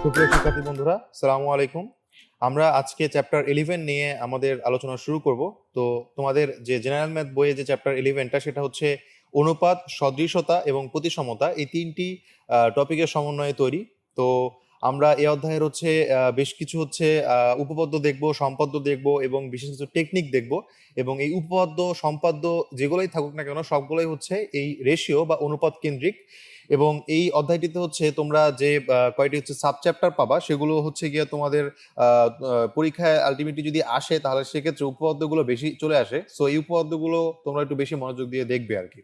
সুপ্রিয় শিক্ষার্থী বন্ধুরা, আসসালামু আলাইকুম। আমরা আজকে চ্যাপ্টার 11 নিয়ে আমাদের আলোচনা শুরু করব। তো তোমাদের যে জেনারেল ম্যাথ বইয়ে যে চ্যাপ্টার 11টা, সেটা হচ্ছে অনুপাত, সদৃশতা এবং প্রতিসমতা, এই তিনটি টপিকের সমন্বয়ে তৈরি। তো আমরা এই অধ্যায়ের হচ্ছে বেশ কিছু হচ্ছে উপপাদ্য দেখব, সম্পাদ্য দেখব এবং বিশেষ কিছু টেকনিক দেখব। এবং এই উপপাদ্য সম্পাদ্য যেগুলোই থাকুক না কেন, সবগুলোই হচ্ছে এই রেশিও বা অনুপাত কেন্দ্রিক। এবং এই অধ্যায়টিতে হচ্ছে তোমরা যে কয়টি হচ্ছে সাব চ্যাপ্টার পাবা, সেগুলো হচ্ছে গিয়ে তোমাদের পরীক্ষায় আলটিমেটলি যদি আসে, তাহলে সেক্ষেত্রে উপপাদ্যগুলো বেশি চলে আসে। সো এই উপপাদ্যগুলো তোমরা একটু বেশি মনোযোগ দিয়ে দেখবে আর কি।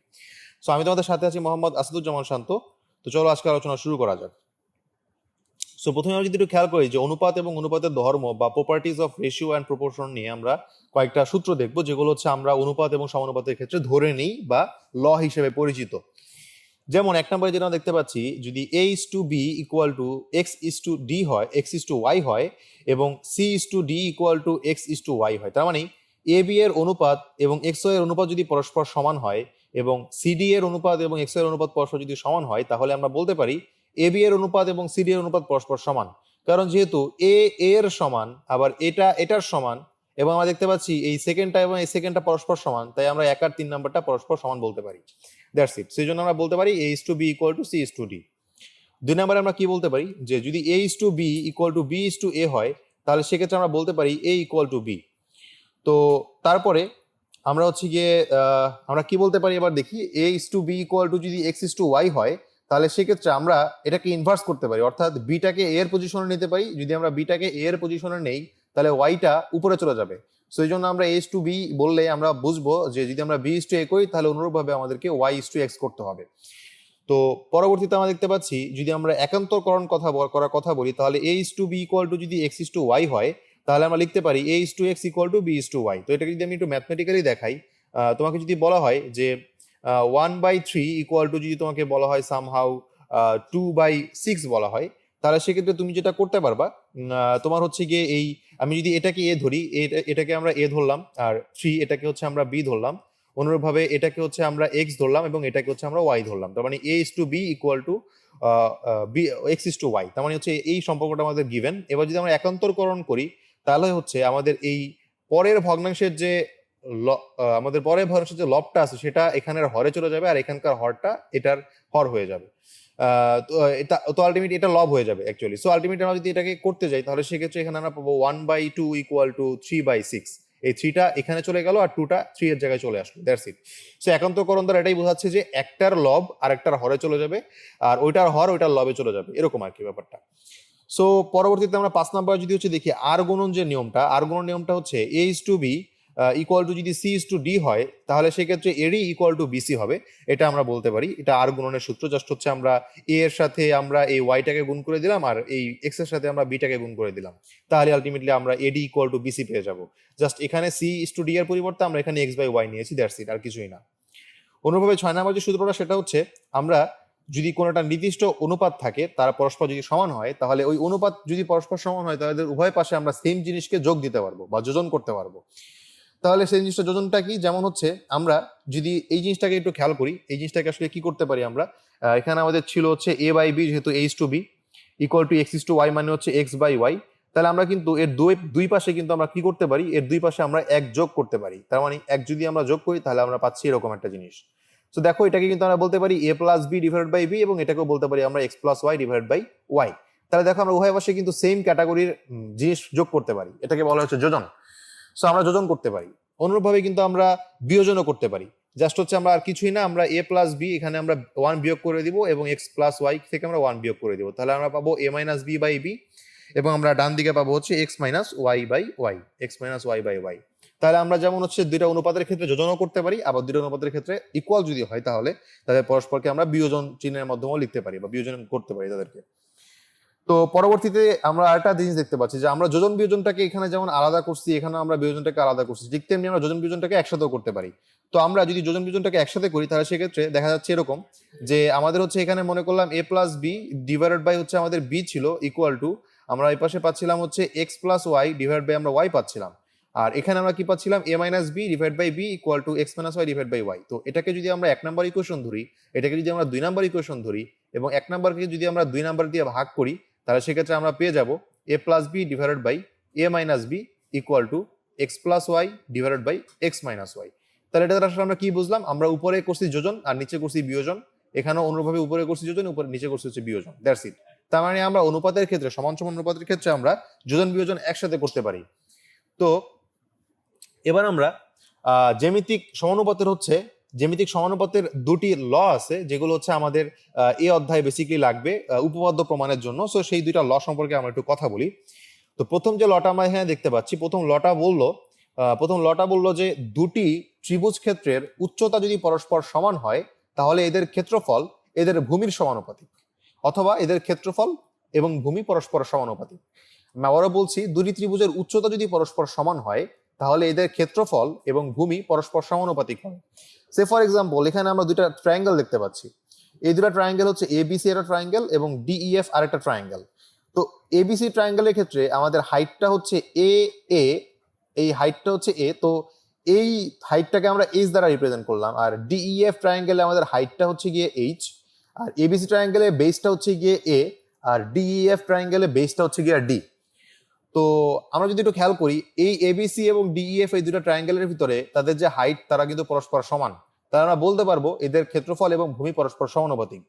সো আমি তোমাদের সাথে আছি মোহাম্মদ আসাদুজ্জামান শান্ত। তো চলো আজকে আলোচনা শুরু করা যাক। সো প্রথমে আমরা যদি একটু খেয়াল করি যে অনুপাত এবং অনুপাতের ধর্ম বা properties of ratio and proportion নিয়ে আমরা কয়েকটা সূত্র দেখবো, যেগুলো হচ্ছে আমরা অনুপাত এবং সমানুপাতের ক্ষেত্রে ধরে নিই বা ল হিসেবে পরিচিত। যেমন এক নম্বরে যেটা দেখতে পাচ্ছি, যদি a is to b equal to x is to d হয়, x is to y হয়, এবং c is to d equal to x is to y হয়, তার মানে a b এর অনুপাত এবং x y এর অনুপাত যদি পরস্পর সমান হয় এবং c d এর অনুপাত এবং x y এর অনুপাত পরস্পর যদি সমান হয়, তাহলে আমরা বলতে পারি a b এর অনুপাত এবং c d এর অনুপাত পরস্পর সমান। কারণ যেহেতু a এর সমান, আবার এটা এটার সমান, এবং আমরা দেখতে পাচ্ছি এই সেকেন্ডটা এবং এই সেকেন্ডটা পরস্পর সমান, তাই আমরা 1 আর 3 নাম্বারটা পরস্পর সমান বলতে পারি। That's it. সেই জন্য আমরা বলতে পারি a is to b equal to c is to d। 2 নম্বরে আমরা কি বলতে পারি, যে যদি a is to b equal to b is to a হয়, তাহলে সেক্ষেত্রে আমরা বলতে পারি a equal to b। তো তারপরে আমরা হচ্ছে গিয়ে আমরা কি বলতে পারি, এবার দেখি a is to b equal to যদি x is to y হয়, তাহলে সেক্ষেত্রে আমরা এটাকে ইনভার্স করতে পারি, অর্থাৎ বিটাকে a এর পজিশনে নিতে পারি। যদি আমরা বিটাকে a এর পজিশনে নেই, তাহলে ওয়াইটা উপরে চলে যাবে। সো এই জন্য আমরা a is to b বললে আমরা বুঝবো যে যদি আমরা b is to a করি, তাহলে অনুরূপভাবে আমাদেরকে y is to x করতে হবে। তো পরবর্তীতে আমরা দেখতে পাচ্ছি, যদি আমরা একান্তরকরণ করার কথা বলি, তাহলে a is to b equal to যদি x is to y হয়, তাহলে আমরা লিখতে পারি a is to x equal to b is to y। তো এটাকে যদি আমি একটু ম্যাথমেটিক্যালি দেখাই, তোমাকে যদি বলা হয় যে 1/3 ইকুয়াল টু, যদি তোমাকে বলা হয় সামহাউ 2/6 বলা হয়, তাহলে সেক্ষেত্রে তুমি যেটা করতে পারবা, তোমার হচ্ছে গিয়ে এই, আমি যদি এটাকে এ ধরি, এটাকে আমরা এ ধরলাম, আর 3 এটাকে হচ্ছে আমরা বি ধরলাম, অনুরূপভাবে এটাকে হচ্ছে আমরা এক্স ধরলাম এবং এটাকে হচ্ছে আমরা ওয়াই ধরলাম। তার মানে a is to b equal to B x is to y। তার মানে হচ্ছে এই সম্পর্কটা আমাদের গিভেন। এবার যদি আমরা একান্তরকরণ করি, তাহলে হচ্ছে আমাদের এই পরের ভগ্নাংশের যে আমাদের পরের ভগ্নাংশের যে লবটা আছে, সেটা এখানের হরে চলে যাবে, আর এখানকার হরটা এটার হর হয়ে যাবে। তো এটা তো আলটিমেটলি এটা লব হয়ে যাবে অ্যাকচুয়ালি। সো আলটিমেটলি আমরা যদি এটাকে করতে যাই, তাহলে সেক্ষেত্রে এখানে আমরা পাবো 1/2 ইকুয়াল টু 3/6। এই 3টা এখানে চলে গেল, আর 2টা 3 এর জায়গায় চলে আসলো। That's it. সো একান্তকরণ দ্বারা এটাই বোঝাচ্ছে যে একটার লব আর একটার হরে চলে যাবে, আর ওইটার হর ওইটার লবে চলে যাবে, এরকম আর কি ব্যাপারটা। সো পরবর্তীতে আমরা 5 নাম্বার যদি হচ্ছে দেখি আর গুণন যে নিয়মটা, আর গুণন নিয়মটা হচ্ছে a is to b equal two যদি c is to d হয়, তাহলে সেক্ষেত্রে এরই ইকুয়াল টু bc হবে। এটা আমরা বলতে পারি, এটা আর গুণনের সূত্র। জাস্ট হচ্ছে আমরা a এর সাথে আমরা এই ওয়াইটাকে গুণ করে দিলাম, আর এই এক্স এর সাথে আমরা বিটাকে গুণ করে দিলাম, তাহলে আলটিমেটলি আমরা এডি ইকুয়াল টু বিসি পেয়ে যাব। জাস্ট এখানে c is to d এর পরিবর্তে আমরা এখানে x/y নিয়েছি, দ্যাটস ইট, আর কিছুই না। অনুরূপভাবে 6 নম্বর যে সূত্রটা, সেটা হচ্ছে আমরা যদি কোনো একটা নির্দিষ্ট অনুপাত থাকে, তারা পরস্পর যদি সমান হয়, তাহলে ওই অনুপাত যদি পরস্পর সমান হয়, তাহলে উভয় পাশে আমরা সেম জিনিসকে যোগ দিতে পারবো বা যোজন করতে পারবো। তাহলে সেই জিনিসটা যোজনটা কি, যেমন হচ্ছে আমরা যদি এই জিনিসটাকে একটু খেয়াল করি, এই জিনিসটাকে আসলে কি করতে পারি আমরা, এখানে আমাদের ছিল হচ্ছে a/b, যেহেতু a is to b equal two x is to y, মানে হচ্ছে x/y। তাহলে আমরা কিন্তু এর দুই পাশে কিন্তু আমরা কি করতে পারি, এর দুই পাশে আমরা এক যোগ করতে পারি। তার মানে এক যদি আমরা যোগ করি, তাহলে আমরা পাচ্ছি এরকম একটা জিনিস। তো দেখো, এটাকে কিন্তু আমরা বলতে পারি a plus B divided by B, এবং এটাকেও বলতে পারি আমরা x plus y divided by y. তাহলে দেখো, আমরা উভয় পাশে কিন্তু সেম ক্যাটাগরির জিনিস যোগ করতে পারি, এটাকে বলা হচ্ছে যোজন। সো আমরা যোজন করতে পারি। অনুরূপভাবে কিন্তু আমরা বিয়োজনও করতে পারি। জাস্ট হচ্ছে আমরা আর কিছুই না, আমরা a প্লাস বি, এখানে আমরা 1 বিয়োগ করে দিব, এবং x প্লাস ওয়াই থেকে আমরা 1 বিয়োগ করে দিব, তাহলে আমরা পাবো a minus B by B, এবং আমরা ডান দিকে পাবো হচ্ছে x minus y by y, x minus y by y. তাহলে আমরা যেমন হচ্ছে দুইটা অনুপাতের ক্ষেত্রে যোজনও করতে পারি, আবার দুইটা অনুপাতের ক্ষেত্রে ইকুয়াল যদি হয়, তাহলে তাদের পরস্পরকে আমরা বিয়োজন চিহ্নের মাধ্যমেও লিখতে পারি বা বিয়োজন করতে পারি তাদেরকে। তো পরবর্তীতে আমরা আরেকটা জিনিস দেখতে পাচ্ছি, যে আমরা যোজন বিয়োজনটাকে এখানে যেমন আলাদা করছি, এখানে আমরা বিয়োজনটাকে আলাদা করছি, ঠিক তেমনি আমরা যোজন বিয়োজনটাকে একসাথেও করতে পারি। তো আমরা যদি যোজন বিয়োজনটাকে একসাথে করি, তাহলে সেক্ষেত্রে দেখা যাচ্ছে এরকম, যে আমাদের হচ্ছে এখানে মনে করলাম a plus B divided by হচ্ছে আমাদের বি ছিল ইকুয়াল টু, আমরা এই পাশে পাচ্ছিলাম হচ্ছে x plus y divide by আমরা ওয়াই পাচ্ছিলাম, আর এখানে আমরা কি পাচ্ছিলাম a minus b divide by b equal to x minus y divide by y. তো এটাকে যদি আমরা 1 নাম্বার ইকুয়েশন ধরি, এটাকে যদি আমরা 2 নাম্বার ইকুয়েশন ধরি, এবং 1 নাম্বারকে যদি আমরা 2 নাম্বার দিয়ে ভাগ করি, তাহলে সেক্ষেত্রে আমরা পেয়ে যাব a plus B divided by a minus b equal to x plus y divided by x minus y. তাহলে এটা আসলে আমরা কি বুঝলাম, আমরা উপরে করছি যোজন আর নিচে করছি বিয়োজন, এখানেও অনুরূপভাবে উপরে করছি যোজন, উপরে নিচে করছি হচ্ছে বিয়োজন, দ্যাটস ইট। তার মানে আমরা অনুপাতের ক্ষেত্রে, সমান সমান অনুপাতের ক্ষেত্রে আমরা যোজন বিয়োজন একসাথে করতে পারি। তো এবার আমরা জ্যামিতিক সমানুপাতের দুটি ল আছে যেগুলো হচ্ছে আমাদের এই অধ্যায়ে বেসিক্যালি লাগবে উপপাদ্য প্রমাণের জন্য। সো সেই দুইটা ল সম্পর্কে আমরা একটু কথা বলি। তো প্রথম যে লটা আমরা এখানে দেখতে পাচ্ছি, প্রথম লটা বললো যে দুটি ত্রিভুজ ক্ষেত্রের উচ্চতা যদি পরস্পর সমান হয় তাহলে এদের ক্ষেত্রফল এদের ভূমির সমানুপাতিক, অথবা এদের ক্ষেত্রফল এবং ভূমি পরস্পর সমানুপাতিক। আমি আবারও বলছি, দুটি ত্রিভুজের উচ্চতা যদি পরস্পর সমান হয় তাহলে এদের ক্ষেত্রফল এবং ভূমি পরস্পর সমানুপাতিক হবে। সে ফর এক্সাম্পল, এখানে আমরা দুইটা ট্রায়াঙ্গেল দেখতে পাচ্ছি। এই দুটা ট্রায়াঙ্গেল হচ্ছে এবিসি একটা ট্রায়াঙ্গেল এবং ডিইএফ আরেকটা ট্রায়াঙ্গেল। তো এবিসি ট্রায়াঙ্গেলের ক্ষেত্রে আমাদের হাইটটা হচ্ছে এ, এই হাইটটা হচ্ছে এ, তো এই হাইটটাকে আমরা এইচ দ্বারা রিপ্রেজেন্ট করলাম। আর ডিইএফ ট্রায়াঙ্গেলে আমাদের হাইটটা হচ্ছে গিয়ে এইচ, আর এবিসি ট্রায়াঙ্গেলে বেসটা হচ্ছে গিয়ে এ, আর ডিইএফ ট্রায়াঙ্গেলে বেসটা হচ্ছে গিয়ে ডি। তো আমরা যদি একটু খেয়াল করি, এই এবিসি এবং ডিইএফ এই দুটো ট্রায়াঙ্গেলের ভিতরে তাদের যে হাইট তারা কিন্তু পরস্পর সমান, তাহলে আমরা বলতে পারবো এদের ক্ষেত্রফল এবং ভূমি পরস্পর সমানুপাতিক।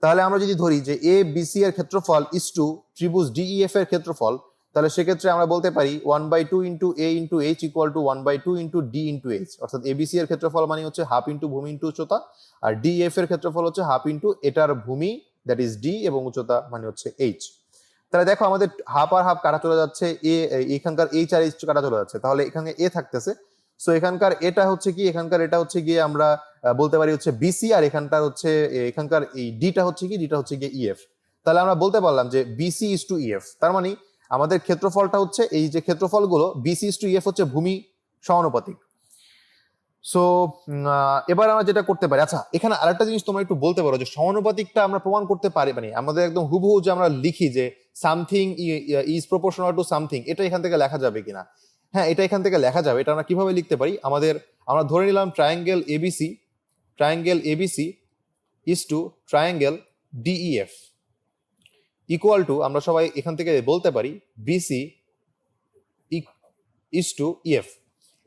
তাহলে আমরা যদি ধরি যে এ বিসি এর ক্ষেত্রফল ইস টু ত্রিভুজ ডিইএফ এর ক্ষেত্রফল, তাহলে সেক্ষেত্রে আমরা বলতে পারি 1/2 into A into H equal to 1/2 into D into H. অর্থাৎ এবিসি এর ক্ষেত্রফল মানে হচ্ছে হাফ ইন্টু ভূমি ইন্টু উচ্চতা, আর ডিএফ এর ক্ষেত্রফল হচ্ছে হাফ ইন্টু এটার ভূমি দ্যাট ইজ ডি এবং উচ্চতা মানে হচ্ছে এইচ। তাহলে দেখো আমাদের হাফ আর হাফ কাটা চলে যাচ্ছে, এখানকার এইচ আর এইচ কাটা চলে যাচ্ছে, তাহলে এখানে এ থাকতেছে। সো এখানকার এটা হচ্ছে কি, এখানকার এটা হচ্ছে গিয়ে আমরা বলতে পারি হচ্ছে বিসি, আর এখানকার হচ্ছে এখানকার এই ডিটা হচ্ছে গিয়ে ইএফ। তাহলে আমরা বলতে পারলাম যে বিসি ইস টু ইএফ, তার মানে আমাদের ক্ষেত্রফলটা হচ্ছে, এই যে ক্ষেত্রফলগুলো বিসি ইস টু ইএফ হচ্ছে ভূমি সমানুপাতিক। সো এবার আমরা যেটা করতে পারি, আচ্ছা এখানে আরেকটা জিনিস তোমরা একটু বলতে পারো যে সমানুপাতিকটা আমরা প্রমাণ করতে পারি, মানে আমাদের একদম হুবহু যে আমরা লিখি যে something is proportional to something, এটা এখান থেকে লেখা যাবে কিনা? হ্যাঁ, এটা এখান থেকে লেখা যাবে। এটা আমরা কিভাবে লিখতে পারি, আমরা ধরে নিলাম triangle ABC is to triangle DEF equal to, আমরা সবাই এখান থেকে বলতে পারি বিসি ইজ টু ইএফ।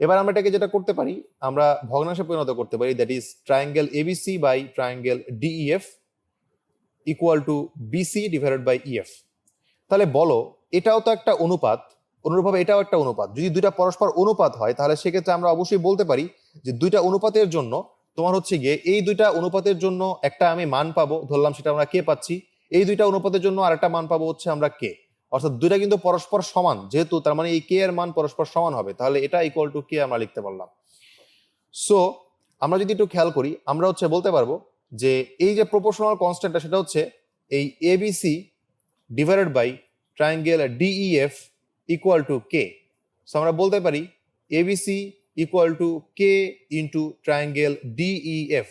এবার আমরা এটাকে যেটা করতে পারি, আমরা ভগ্নাংশে পরিণত করতে পারি, that is triangle ABC by triangle DEF equal to BC divided by EF. তাহলে বলো, এটাও তো একটা অনুপাত, অনুরূপভাবে এটাও একটা অনুপাত। যদি দুইটা পরস্পর অনুপাত হয় তাহলে সেক্ষেত্রে আমরা অবশ্যই বলতে পারি যে দুইটা অনুপাতের জন্য তোমার হচ্ছে গিয়ে এই দুইটা অনুপাতের জন্য একটা আমি মান পাবো, ধরলাম সেটা আমরা কে পাচ্ছি, এই দুইটা অনুপাতের জন্য আরেকটা মান পাবো হচ্ছে আমরা কে। অর্থাৎ দুইটা কিন্তু পরস্পর সমান যেহেতু, তার মানে এই কে এর মান পরস্পর সমান হবে, তাহলে এটা ইকুয়াল টু কে আমরা লিখতে পারলাম। সো আমরা যদি একটু খেয়াল করি, আমরা হচ্ছে বলতে পারবো যে এই যে প্রপোর্শনাল কনস্ট্যান্টটা সেটা হচ্ছে এই ABC divided by triangle DEF equal to k. So আমরা বলতে পারি ABC equal to k into triangle DEF.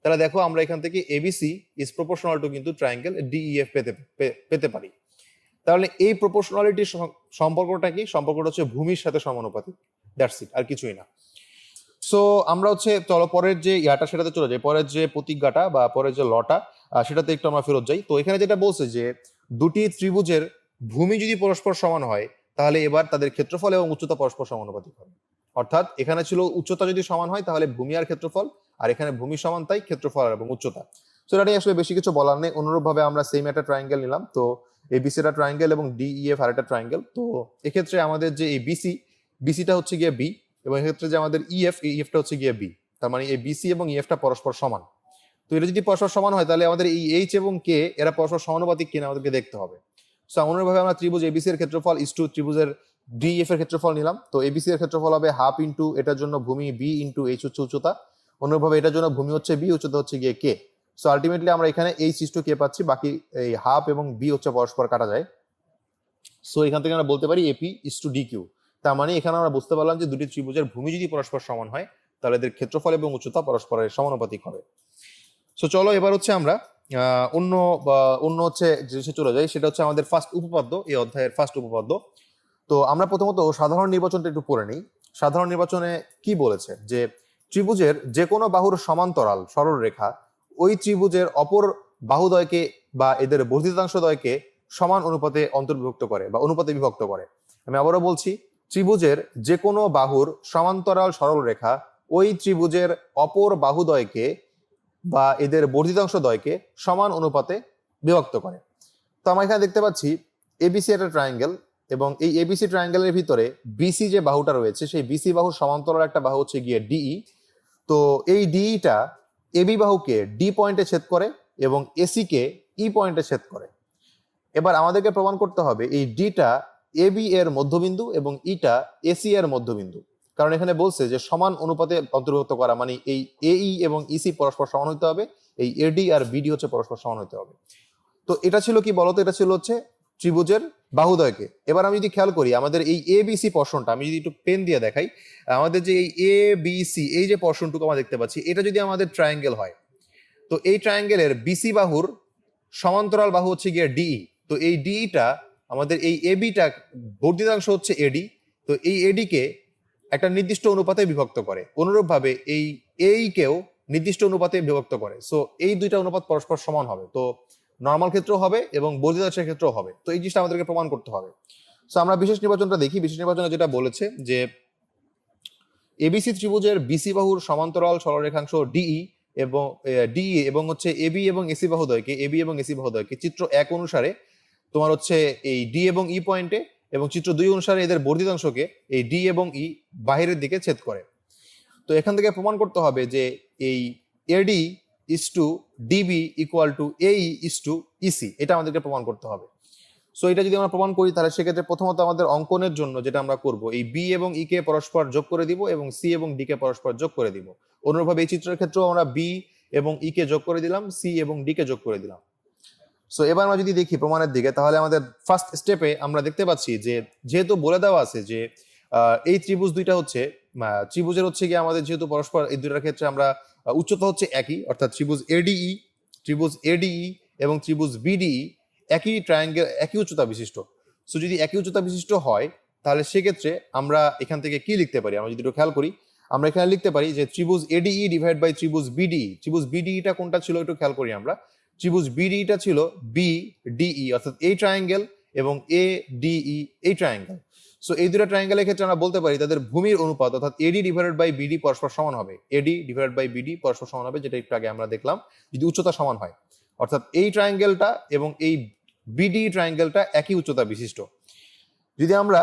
তাহলে দেখো আমরা এখান থেকে এবিসি ইজ প্রপোর্শনাল টু কিন্তু ট্রায়াঙ্গেল ডিইএফ পেতে পারি। তাহলে এই প্রপোর্শনালিটির সম্পর্কটা কি? সম্পর্কটা হচ্ছে ভূমির সাথে সমানুপাতিক, দ্যাটস ইট, আর কিছুই না। সো আমরা হচ্ছে চলো পরের যে ইয়াটা সেটাতে চলে যাই, পরের যে প্রতিজ্ঞাটা বা পরের যে লটা সেটাতে একটু আমরা ফেরত যাই। তো এখানে যেটা বলছে যে দুটি ত্রিভুজের ভূমি যদি পরস্পর সমান হয় তাহলে এবার তাদের ক্ষেত্রফল এবং উচ্চতা পরস্পর সমানুপাতিক হবে। অর্থাৎ এখানে ছিল উচ্চতা যদি সমান হয় তাহলে ভূমি আর ক্ষেত্রফল, আর এখানে ভূমি সমান তাই ক্ষেত্রফল এবং উচ্চতা। তো এটা নিয়ে আসলে বেশি কিছু বলার নেই। অনুরূপভাবে আমরা সেম একটা ট্রায়াঙ্গেল নিলাম, তো এবিসি একটা ট্রায়াঙ্গেল এবং ডিইএফ আর একটা ট্রায়াঙ্গেল। তো এক্ষেত্রে আমাদের যে এই বিসিটা হচ্ছে গিয়ে বি, এবং এক্ষেত্রে যে আমাদের ইএফটা হচ্ছে গিয়ে বি, তার মানে এই বিসি এবং ইএফটা পরস্পর সমান। তো এটা যদি পরস্পর সমান হয় তাহলে আমাদের এই এইচ এবং কে এরা পরস্পর সমানুপাতিক কিনা আমাদেরকে দেখতে হবে। সো অনুরূপভাবে আমরা ত্রিভুজ এবিসি এর ক্ষেত্রফল ইস টু ত্রিভুজের ডিএফ এর ক্ষেত্রফল নিলাম। তো এবিসি এর ক্ষেত্রফল হবে হাফ ইন্টু এটার জন্য ভূমি বি ইন্টু এইচ হচ্ছে উচ্চতা, অনুরূপভাবে এটার জন্য ভূমি হচ্ছে বি, উচ্চতা হচ্ছে গিয়ে কে। সো আলটিমেটলি আমরা এখানে এইচ ইস টু কে পাচ্ছি, বাকি এই হাফ এবং বি হচ্ছে পরস্পর কাটা যায়। সো এখান থেকে আমরা বলতে পারি AP is to D Q. তার মানে এখানে আমরা বুঝতে পারলাম যে দুটি ত্রিভুজের ভূমি যদি পরস্পর সমান হয় তাহলে এদের ক্ষেত্রফল এবং উচ্চতা পরস্পরের সমানুপাতিক হবে। সো চলো এবার হচ্ছে আমরা অন্য হচ্ছে জিনিসে চলে যাই, সেটা হচ্ছে আমাদের ফার্স্ট উপপাদ্য, এই অধ্যায়ের ফার্স্ট উপপাদ্য। তো আমরা প্রথমত সাধারণ নির্বাচনটা একটু পড়ে নিই। সাধারণ নির্বাচনে কি বলেছে, যে ত্রিভুজের যে কোনো বাহুর সমান্তরাল সরল রেখা ওই ত্রিভুজের অপর বাহুদ্বয়কে বা এদের বর্ধিতাংশদ্বয়কে সমান অনুপাতে অন্তর্ভুক্ত করে বা অনুপাতে বিভক্ত করে। আমি আবারও বলছি, ত্রিভুজের যে কোনো বাহুর সমান্তরাল সরল রেখা ওই ত্রিভুজের অপর বাহুদ্বয়কে বা এদের বর্ধিতাংশ দ্বয়কে সমান অনুপাতে বিভক্ত করে। তো আমরা এখানে দেখতে পাচ্ছি এবিসি একটা ট্রায়াঙ্গেল, এবং এই এবিসি ট্রায়াঙ্গেলের ভিতরে বিসি যে বাহুটা রয়েছে সেই বিসি বাহুর সমান্তরাল একটা বাহু হচ্ছে গিয়ে ডিই। তো এই ডিইটা এবি বাহুকে ডি পয়েন্টে ছেদ করে এবং এসি কে ই পয়েন্টে ছেদ করে। এবার আমাদেরকে প্রমাণ করতে হবে এই ডিটা এবি এর মধ্যবিন্দু এবং ইটা এসি এর মধ্যবিন্দু, কারণ এখানে বলছে যে সমান অনুপাতে অন্তর্ভুক্ত করা মানে এই এই এবং ইসি পরস্পর সমান হতে হবে, এই এডি আর বিডি হচ্ছে পরস্পর সমান হতে হবে। তো এটা ছিল কি বলতো, এটা ছিল হচ্ছে ত্রিভুজের বাহুদ্বয়কে। এবার আমি যদি খেয়াল করি আমাদের এই এ বিসি পোর্শনটা আমি যদি একটু পেন দিয়ে দেখাই, আমাদের যে এই এ বিসি এই যে পোর্শনটুকু আমরা দেখতে পাচ্ছি এটা যদি আমাদের ট্রায়াঙ্গেল হয়, তো এই ট্রায়াঙ্গেলের বিসি বাহুর সমান্তরাল বাহু হচ্ছে গিয়ে ডিই। তো এই ডিইটা আমাদের এই এবিটা বর্ধিতাংশ হচ্ছে এডি, তো এই এডিকে একটা নির্দিষ্ট অনুপাতে বিভক্ত করে, অনুরূপভাবে এই এইকেও নির্দিষ্ট অনুপাতে বিভক্ত করে। সো এই দুইটা অনুপাত পরস্পর সমান হবে, তো নর্মাল ক্ষেত্রেও হবে এবং বর্ধিতাংশের ক্ষেত্রেও হবে। তো এই জিনিসটা আমাদেরকে প্রমাণ করতে হবে। সো আমরা বিশেষ নির্বাচনটা দেখি। বিশেষ নির্বাচনে যেটা বলেছে যে এবিসি ত্রিভুজের বিসি বাহুর সমান্তরাল সরলরেখাংশ ডিই এবং ডিই এবং হচ্ছে এবি এবং এসি বাহুদ্বয়কে এবি এবং এসি বাহুদ্বয়কে চিত্র 1 অনুসারে তোমার হচ্ছে এই ডি এবং ই পয়েন্টে এবং চিত্র 2 অনুসারে এদের বর্ধিতাংশকে এই ডি এবং ই বাহিরের দিকে ছেদ করে। তো এখান থেকে প্রমাণ করতে হবে যে এই এডি ইস to DB equal to AE is two EC, এটা আমাদেরকে প্রমাণ করতে হবে। সো এটা যদি আমরা প্রমাণ করি তাহলে সেক্ষেত্রে প্রথমত আমাদের অঙ্কনের জন্য যেটা আমরা করব, এই বি এবং ই কে পরস্পর যোগ করে দিব এবং সি এবং ডি কে পরস্পর যোগ করে দিব। অনুরূপভাবে এই চিত্রের ক্ষেত্রেও আমরা বি এবং ই কে যোগ করে দিলাম, সি এবং ডি কে যোগ করে দিলাম। সো এবার আমরা যদি দেখি প্রমাণের দিকে, তাহলে আমাদের ফার্স্ট স্টেপে আমরা দেখতে পাচ্ছি যে যেহেতু বলে দেওয়া আছে যে এই ত্রিভুজ দুইটা হচ্ছে ত্রিভুজের হচ্ছে গিয়ে আমাদের যেহেতু পরস্পর এই দুইটার ক্ষেত্রে আমরা উচ্চতা হচ্ছে একই, অর্থাৎ ত্রিভুজ এডিই এবং ত্রিভুজ বিডিই একই ট্রায়াঙ্গেল একই উচ্চতা বিশিষ্ট। সো যদি একই উচ্চতা বিশিষ্ট হয় তাহলে সেক্ষেত্রে আমরা এখান থেকে কি লিখতে পারি, আমরা যদি একটু খেয়াল করি আমরা এখানে লিখতে পারি যে ত্রিভুজ এডিই ডিভাইড বাই ত্রিভুজ বিডিই। ত্রিভুজ বিডিইটা কোনটা ছিল একটু খেয়াল করি আমরা, ত্রিভুজ বিডিইটা ছিল বি ডিই, অর্থাৎ এই ট্রায়াঙ্গেল এবং এ ডিই এই ট্রায়াঙ্গেল। সো এই দুটো ট্রায়াঙ্গেলের ক্ষেত্রে আমরা বলতে পারি তাদের ভূমির অনুপাত অর্থাৎ এডি ডিভাইডেড বাই বিডি পরস্পর সমান হবে, এডি ডিভাইডেড বাই বিডি পরস্পর সমান হবে, যেটা একটু আগে আমরা দেখলাম যদি উচ্চতা সমান হয়। অর্থাৎ এই ট্রায়াঙ্গেলটা এবং এই বিডি ট্রায়াঙ্গেলটা একই উচ্চতা বিশিষ্ট। যদি আমরা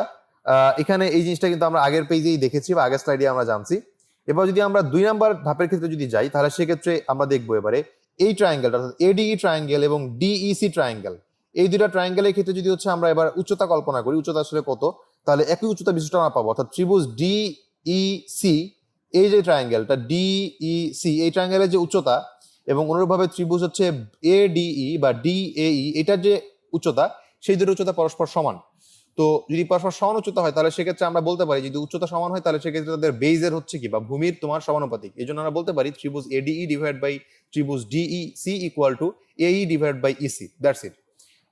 এখানে এই জিনিসটা কিন্তু আমরা আগের পেজেই দেখেছি বা আগের স্লাইডে আমরা জানছি। এবার যদি আমরা 2 নাম্বার ধাপের ক্ষেত্রে যদি যাই তাহলে সেক্ষেত্রে আমরা দেখবো এবারে এই ট্রায়াঙ্গেলটা অর্থাৎ এডিই ট্রায়াঙ্গেল এবং ডিইসি ট্রায়াঙ্গেল, এই দুটা ট্রায়াঙ্গেলের ক্ষেত্রে যদি হচ্ছে আমরা এবার উচ্চতা কল্পনা করি, উচ্চতা আসলে কত, তাহলে একই উচ্চতা বিশিষ্ট আমরা পাবো। অর্থাৎ ত্রিভুজ ডিইসি এই যে ট্রায়াঙ্গেলটা ডিইসি এই ট্রায়াঙ্গেলের যে উচ্চতা এবং অনুরূপভাবে ত্রিভুজ হচ্ছে এডিই বা ডিএই এটার যে উচ্চতা, সেই দুটো উচ্চতা পরস্পর সমান। তো যদি পরস্পর সমান উচ্চতা হয় তাহলে সেক্ষেত্রে আমরা বলতে পারি যদি উচ্চতা সমান হয় তাহলে সেক্ষেত্রে তাদের বেইজের হচ্ছে কি বা ভূমির তোমার সমানুপাতিক। এই জন্য আমরা বলতে পারি ত্রিভুজ এডিই ডিভাইড বাই ত্রিভুজ DEC equal to AE divide by EC, that's it.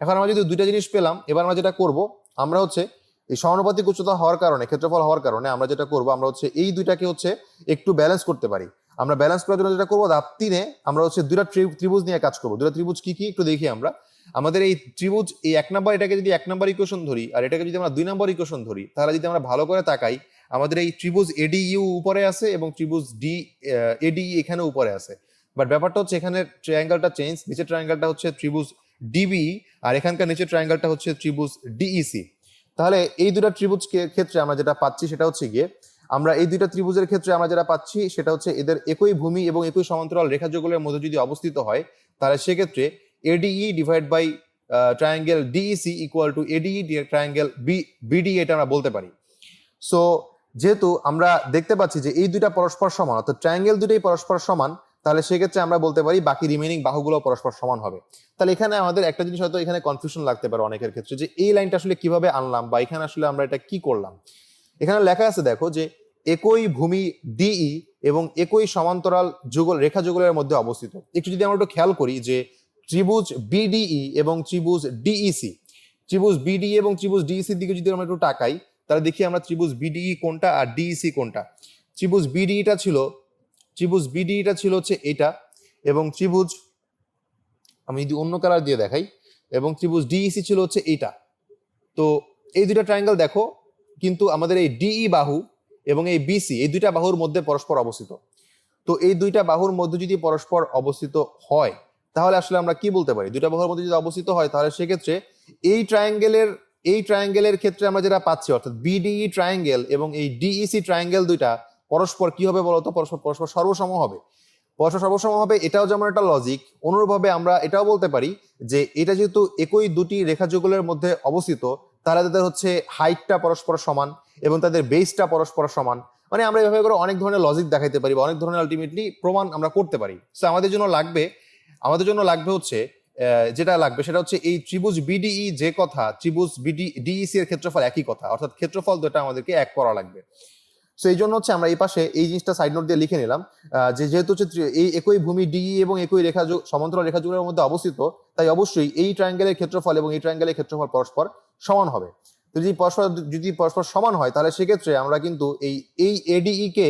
এখন আমরা যদি দুইটা জিনিস পেলাম, এবার আমরা যেটা করব আমরা হচ্ছে এই সমানুপাতিক উচ্চতা হওয়ার কারণে ক্ষেত্রফল হওয়ার কারণে আমরা যেটা করব আমরা হচ্ছে এই দুইটাকে হচ্ছে একটু ব্যালেন্স করতে পারি। আমরা ব্যালেন্স করার জন্য যেটা করবো ধাপ 3-এ আমরা হচ্ছে দুইটা ত্রিভুজ নিয়ে কাজ করবো। দুইটা ত্রিভুজ কি কি একটু দেখি আমরা। আমাদের এই ত্রিভুজ এই 1 নাম্বার এটাকে যদি 1 নাম্বার ইকুয়েশন ধরি আর এটাকে যদি আমরা 2 নাম্বার ইকুয়েশন ধরি, তাহলে যদি আমরা ভালো করে তাকাই আমাদের এই ত্রিভুজ এডিইউ উপরে আছে এবং ত্রিভুজ এডিই এখানে উপরে আছে। বাট ব্যাপারটা হচ্ছে এখানে ট্রায়াঙ্গেলটা চেঞ্জ, নিচের ট্রায়াঙ্গেলটা হচ্ছে ত্রিভুজ ডিবি আর এখানকার নিচের ট্রায়াঙ্গেলটা হচ্ছে ত্রিভুজ ডিইসি। তাহলে এই দুটো ত্রিভুজ ক্ষেত্রে আমরা যেটা পাচ্ছি সেটা হচ্ছে গিয়ে আমরা এই দুইটা ত্রিভুজের ক্ষেত্রে আমরা যেটা পাচ্ছি সেটা হচ্ছে এদের একই ভূমি এবং একই সমান্তরাল রেখাযুগলের মধ্যে যদি অবস্থিত হয় তাহলে সেক্ষেত্রে ADE divide by triangle DEC equal to ADE triangle BD এটা আমরা বলতে পারি। সো যেহেতু আমরা দেখতে পাচ্ছি যে এই দুইটা পরস্পর সমান অর্থাৎ ট্রায়াঙ্গেল দুটোই পরস্পর সমান, তাহলে সেক্ষেত্রে আমরা বলতে পারি বাকি রিমেনিং বাহুগুলো পরস্পর সমান হবে। তাহলে এখানে আমাদের একটা জিনিস হয়তো এখানে কনফিউশন লাগতে পারে অনেকের ক্ষেত্রে যে এই লাইনটা আসলে কিভাবে আনলাম বা এখানে আসলে আমরা এটা কি করলাম। এখানে লেখা আছে দেখো যে একই ভূমি ডিই এবং একই সমান্তরাল রেখা যুগলের মধ্যে অবস্থিত। একটু যদি আমরা একটু খেয়াল করি যে ত্রিভুজ বিডিই এবং ত্রিভুজ ডিইসি, ত্রিভুজ বিডিই এবং ত্রিভুজ ডিইসির দিকে যদি আমরা একটু তাকাই তাহলে দেখি আমরা ত্রিভুজ বিডিই কোনটা আর ডিইসি কোনটা। ত্রিভুজ বিডিইটা ছিল হচ্ছে এটা এবং ত্রিভুজ আমি যদি অন্য কালার দিয়ে দেখাই এবং ত্রিভুজ ডিইসি ছিল হচ্ছে এইটা। তো এই দুইটা ট্রায়াঙ্গেল দেখো, কিন্তু আমাদের এই ডিই বাহু এবং এই বিসি, এই দুইটা বাহুর মধ্যে পরস্পর অবস্থিত। তো এই দুইটা বাহুর মধ্যে যদি পরস্পর অবস্থিত হয় তাহলে আসলে আমরা কি বলতে পারি, দুইটা বাহুর মধ্যে যদি অবস্থিত হয় তাহলে সেক্ষেত্রে এই ট্রায়াঙ্গেলের ক্ষেত্রে আমরা যেটা পাচ্ছি, অর্থাৎ বিডিই ট্রায়াঙ্গেল এবং এই ডিইসি ট্রায়াঙ্গেল দুইটা পরস্পর কি হবে বলতো, পরস্পর সর্বসম হবে। পরস্পর সর্বসম হবে, এটাও যেমন একটা লজিক। অনুরূপভাবে আমরা এটাও বলতে পারি যে এটা যেহেতু একই দুটি রেখাযুগলের মধ্যে অবস্থিত, তাহলে তাদের হচ্ছে হাইটটা পরস্পর সমান এবং তাদের বেসটা পরস্পর সমান। মানে আমরা এভাবে করে অনেক ধরনের লজিক দেখাইতে পারি বা অনেক ধরনের আলটিমেটলি প্রমাণ আমরা করতে পারি। সো আমাদের জন্য লাগবে হচ্ছে যেটা লাগবে সেটা হচ্ছে এই ত্রিভুজ বিডিই যে কথা, ত্রিভুজ ডিইসি এর ক্ষেত্রফল একই কথা, অর্থাৎ ক্ষেত্রফল দুটো আমাদেরকে এক করা লাগবে। সো এই জন্য হচ্ছে আমরা এই পাশে এই জিনিসটা সাইড নোট দিয়ে লিখে নিলাম যে যেহেতু হচ্ছে এই একই ভূমি ডিই এবং একই সমান্তরাল রেখাযুগের মধ্যে অবস্থিত, তাই অবশ্যই এই ট্রায়াঙ্গেলের ক্ষেত্রফল এবং এই ট্রায়াঙ্গেলের ক্ষেত্রফল পরস্পর সমান হবে। যদি পরস্পর সমান হয় তাহলে সেক্ষেত্রে আমরা কিন্তু এই এডিই কে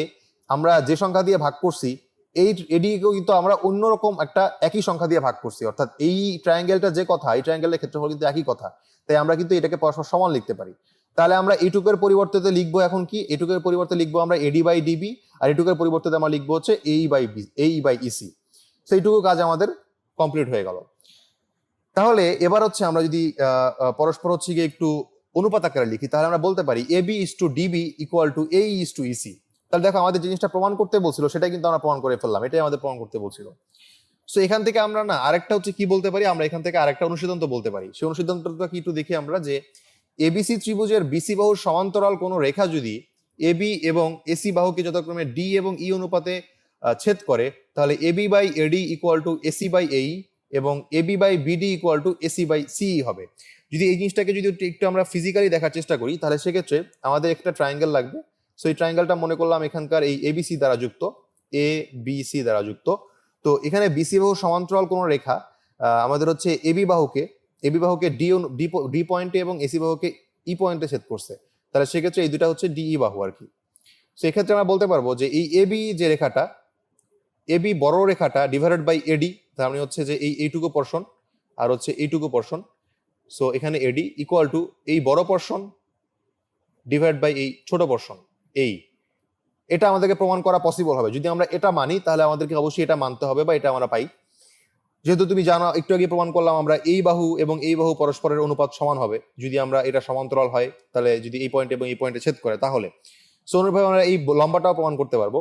আমরা যে সংখ্যা দিয়ে ভাগ করছি, এই এডিই কেও কিন্তু আমরা অন্যরকম একটা একই সংখ্যা দিয়ে ভাগ করছি, অর্থাৎ এই ট্রায়াঙ্গেলটা যে কথা, এই ট্রায়াঙ্গেলের ক্ষেত্রফল কিন্তু একই কথা, তাই আমরা কিন্তু এটাকে পরস্পর সমান লিখতে পারি। তাহলে আমরা এইটুকের পরিবর্তে লিখবো এখন কি, এইটুকের পরিবর্তে লিখবো আমরা এডি বাই ডিবি, আর এইটুকের পরিবর্তে আমরা লিখবো হচ্ছে এই বাই ইসি। তো এইটুকু কাজ আমাদের কমপ্লিট হয়ে গেল। তাহলে এবার হচ্ছে আমরা যদি পরস্পর হচ্ছে গিয়ে একটু অনুপাত আকারে লিখি, তাহলে আমরা বলতে পারি AB is to DB equal to AE is two EC. তাহলে দেখো আমাদের জিনিসটা প্রমাণ করতে বলছিল সেটাই কিন্তু আমরা প্রমাণ করে ফেললাম, এটাই আমাদের প্রমাণ করতে বলছিল। সো এখান থেকে আমরা আরেকটা হচ্ছে কি বলতে পারি, আমরা এখান থেকে আরেকটা অনুসিদ্ধান্ত বলতে পারি। সেই অনুসিদ্ধান্তটা কি একটু দেখি আমরা, যে এবিসি ত্রিভুজের বিসি বাহুর সমান্তরাল কোনো রেখা যদি এবি এবং এসি বাহুকে যথাক্রমে ডি এবং ই অনুপাতে ছেদ করে, তাহলে AB by AD equal to AC by AE এবং AB by BD equal to AC by CE হবে। যদি এই জিনিসটাকে যদি একটু আমরা ফিজিক্যালি দেখার চেষ্টা করি তাহলে সেক্ষেত্রে আমাদের একটা ট্রায়াঙ্গেল লাগবে। সো এই ট্রায়াঙ্গেলটা মনে করলাম এখানকার এই এবিসি দ্বারা যুক্ত, এ বি সি দ্বারা যুক্ত। তো এখানে বিসি বাহু সমান্তরাল কোনো রেখা আমাদের হচ্ছে এবি বাহুকে ডি পয়েন্টে এবং এসি বাহুকে ই পয়েন্টে ছেদ করছে, তাহলে সেক্ষেত্রে এই দুটা হচ্ছে ডিই বাহু আর কি। সেক্ষেত্রে আমরা বলতে পারবো যে এই এবি যে রেখাটা, এবি বড় রেখাটা ডিভাইডেড বাই এডি, তার মানে হচ্ছে যে এইটুকু পোরশন আর হচ্ছে এইটুকু পোরশন। সো এখানে এডি ইকুয়াল টু এই বড় পোরশন ডিভাইড বাই এই ছোট পোরশন এটা আমাদেরকে প্রমাণ করা পসিবল হবে। যদি আমরা এটা মানি তাহলে আমাদেরকে অবশ্যই এটা মানতে হবে বা এটা আমরা পাই। যেহেতু তুমি জানো, একটু আগে প্রমাণ করলাম আমরা এই বাহু এবং এই বাহু পরস্পরের অনুপাত সমান হবে যদি আমরা এটা সমান্তরাল হয়, তাহলে যদি এই পয়েন্ট এবং এই পয়েন্টে ছেদ করে তাহলে। সো অনুরূপভাবে আমরা এই লম্বাটাও প্রমাণ করতে পারবো।